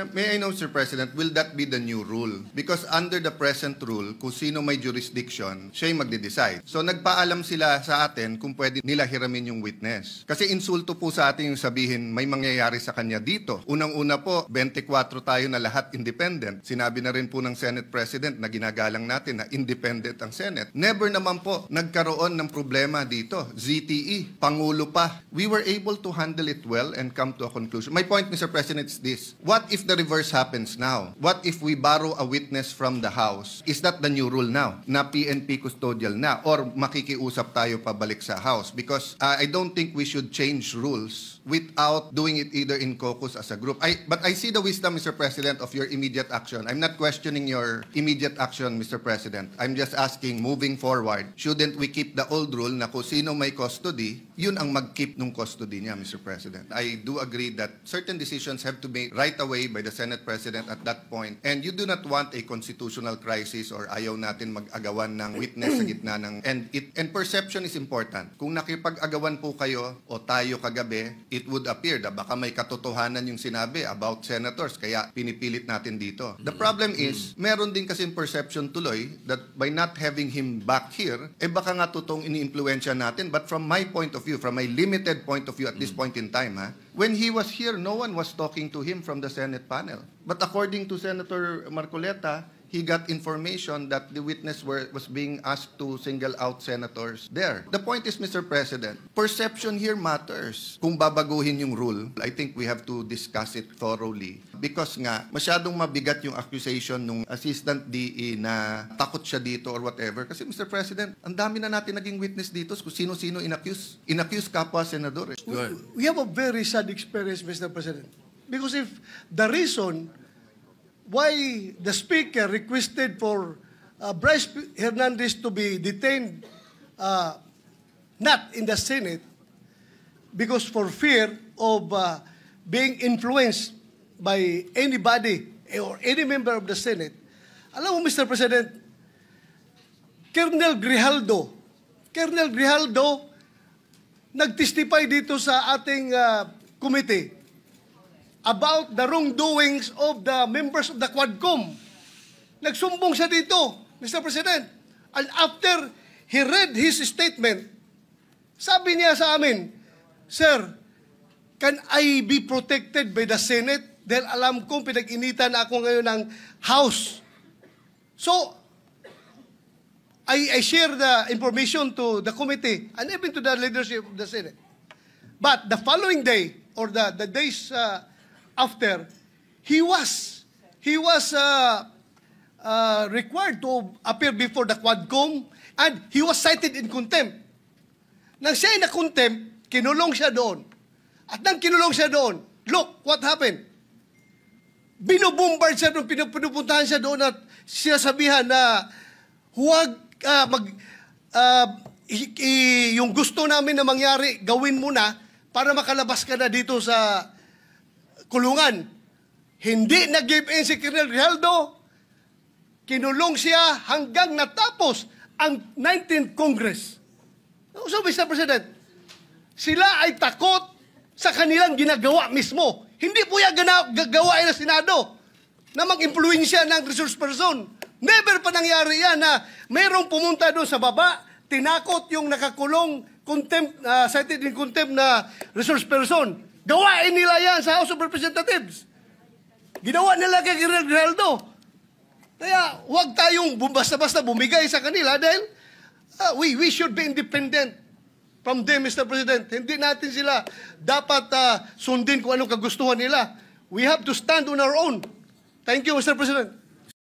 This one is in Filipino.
May I know, Sir President, will that be the new rule? Because under the present rule, kung sino may jurisdiction, siya yung magde-decide. So nagpaalam sila sa atin kung pwede nila hiramin yung witness. Kasi insulto po sa atin yung sabihin may mangyayari sa kanya dito. Unang-una po, 24 tayo na lahat independent. Sinabi na rin po ng Senate President na ginagalang natin na independent ang Senate. Never naman po nagkaroon ng problema dito. ZTE, Pangulo pa. We were able to handle it well and come to a conclusion. My point, Mr. President, is this. What if the reverse happens now? What if we borrow a witness from the House? Is that the new rule now? Na PNP custodial na? Or makikiusap tayo pabalik sa House? Because I don't think we should change rules without doing it either in caucus as a group. But I see the wisdom, Mr. President, of your immediate action. I'm not questioning your immediate action, Mr. President. I'm just asking, moving forward, shouldn't we keep the old rule na kung sino may custody, yun ang mag-keep nung custody niya, Mr. President. I do agree that certain decisions have to be right away by the Senate President at that point. And you do not want a constitutional crisis or ayaw natin mag-agawan ng witness sa gitna ng... And perception is important. Kung nakipag-agawan po kayo o tayo kagabi, it would appear na baka may katotohanan yung sinabi about senators, kaya pinipilit natin dito. The problem is, meron din kasing perception tuloy that by not having him back here, baka nga totoong ini-impluensya natin. But from my point of view, from my limited point of view at this point in time, when he was here, no one was talking to him from the Senate panel. But according to Senator Marcoleta, he got information that the witness was being asked to single out senators there. The point is, Mr. President, perception here matters. Kung babaguhin yung rule, I think we have to discuss it thoroughly. Because nga, masyadong mabigat yung accusation ng Assistant DE na takot siya dito or whatever. Kasi, Mr. President, ang dami na natin naging witness dito kung sino-sino inaccuse. Inaccuse kapwa senador. We have a very sad experience, Mr. President. Because if the reason why the Speaker requested for Bryce Hernandez to be detained not in the Senate because for fear of being influenced by anybody or any member of the Senate. Alam mo, Mr. President, Colonel Grijaldo nag-testify dito sa ating committee about the wrongdoings of the members of the Quadcom. Nagsumbong siya dito, Mr. President. And after he read his statement, sabi niya sa amin, Sir, can I be protected by the Senate? Dahil alam kong pinag-initan ako ngayon ng House. So, I share the information to the committee and even to the leadership of the Senate. But the following day, or the days after, he was required to appear before the Quadcom and he was cited in contempt. Nang siya ay na-contempt, kinulong siya doon. At nang kinulong siya doon, look, what happened? Binubombard siya doon, pinupuntahan siya doon at siya sabihan na huwag yung gusto namin na mangyari, gawin mo na para makalabas ka na dito sa kulungan. Hindi nag-give in si Colonel Grijaldo. Kinulong siya hanggang natapos ang 19th Congress. So, Mr. President, sila ay takot sa kanilang ginagawa mismo. Hindi po yan gagawa ng Senado na mag-impluensya ng resource person. Never pa nangyari yan na mayroong pumunta doon sa baba, tinakot yung nakakulong cited in contempt na resource person. Gawain nila yan sa House of Representatives. Ginawa nila kay Colonel Grijaldo. Kaya huwag tayong basta-basta bumigay sa kanila dahil we should be independent from them, Mr. President. Hindi natin sila dapat sundin kung anong kagustuhan nila. We have to stand on our own. Thank you, Mr. President.